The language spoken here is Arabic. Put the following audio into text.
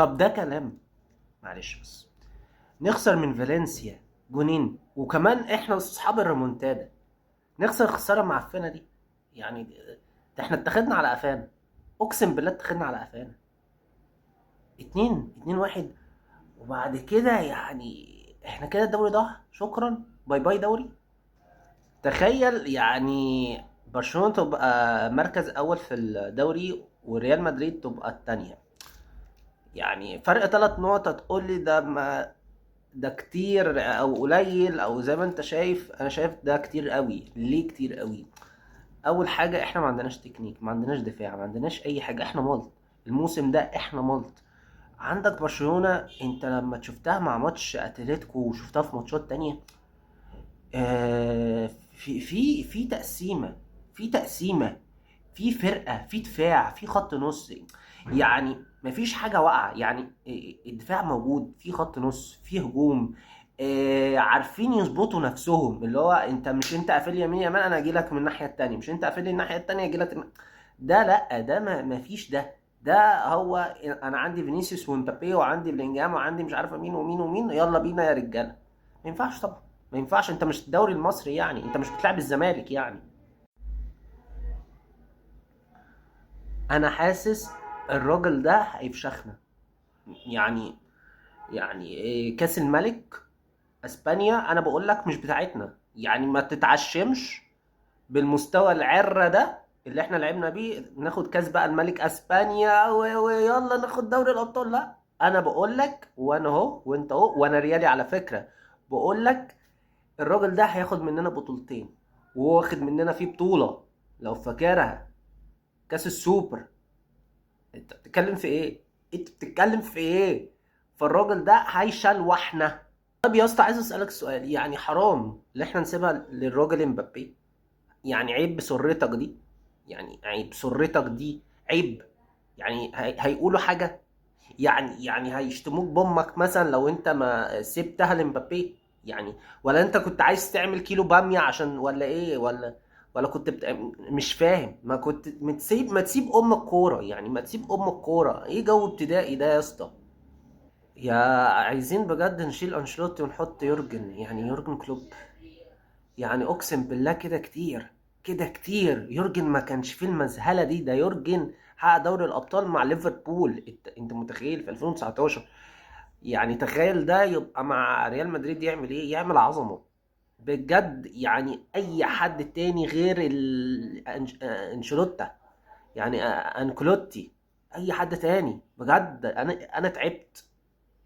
طب ده كلام؟ معلش بس، نخسر من فالنسيا جونين وكمان احنا اصحاب الريمونتادا، نخسر خساره معفنه دي؟ يعني ده احنا اتخذنا على قفانا، اقسم بالله اتخذنا على قفانا. 2-1. وبعد كده يعني احنا كده الدوري ضاع، شكرا باي باي دوري. تخيل يعني برشلونة تبقى مركز اول في الدوري وريال مدريد تبقى التانية، يعني فرق 3 نقط. هتقول لي ده ما ده كتير او قليل او زي ما انت شايف، انا شايف ده كتير قوي. ليه كتير قوي؟ اول حاجة احنا ما عندناش تكنيك، ما عندناش دفاع، ما عندناش اي حاجة، احنا ملط. الموسم ده احنا ملط. عندك برشلونة، انت لما شفتها مع ماتش اتلتيكو وشفتها في ماتشات تانية، في تقسيمة، في فرقة، في دفاع، في خط نص. يعني مفيش حاجة واقعة، يعني الدفاع موجود، في خط نص، في هجوم. عارفين يظبطوا نفسهم، اللي هو انت مش انت قافل يمين يمين انا اجي لك من الناحية التانية، مش انت قافل لي الناحية التانية اجي لك ده لا، ده ما فيش ده هو انا عندي فينيسيوس ومبابي وعندي بلينجهام وعندي مش عارفه مين ومين ومين، يلا بينا يا رجاله. ما ينفعش طبعا، ما ينفعش. انت مش الدوري المصري يعني، انت مش بتلعب الزمالك يعني. انا حاسس الراجل ده هيفشخنا. يعني كاس الملك اسبانيا انا بقول لك مش بتاعتنا، يعني ما تتعشمش بالمستوى العرة ده اللي احنا لعبنا بيه ناخد كاس بقى الملك اسبانيا ويلا ناخد دوري الابطال. لا، انا بقول لك وانا اهو وانت اهو وانا ريالي على فكرة، بقول لك الراجل ده هياخد مننا بطولتين، وهو واخد مننا فيه بطولة لو فاكرها، كاس السوبر. انت بتتكلم في ايه؟ انت بتتكلم في ايه؟ فالراجل ده هيشلوحنا. طب يا اسطى عايز اسالك سؤال، يعني حرام اللي احنا نسيبها للراجل امبابي؟ يعني عيب بسرتك دي؟ يعني عيب بسرتك دي؟ عيب؟ يعني هيقولوا حاجة؟ يعني هيشتموك بامك مثلا لو انت ما سبتها لمبابي يعني؟ ولا انت كنت عايز تعمل كيلو بامية عشان ولا ايه؟ ولا كنت مش فاهم. ما كنت ما تسيب ام الكورة، يعني ما تسيب ام الكورة. ايه جو ابتدائي ده يا اسطى؟ يا عايزين بجد نشيل انشيلوتي ونحط يورجن، يعني يورجن كلوب. يعني اقسم بالله كده كتير، كده كتير. يورجن ما كانش فيه المذهله دي، ده يورجن حقق دوري الابطال مع ليفربول. انت متخيل في 2019؟ يعني تخيل ده يبقى مع ريال مدريد يعمل ايه؟ يعمل عظمه بجد. يعني اي حد تاني غير انشيلوتا، يعني انكلوتي، اي حد تاني بجد. انا تعبت.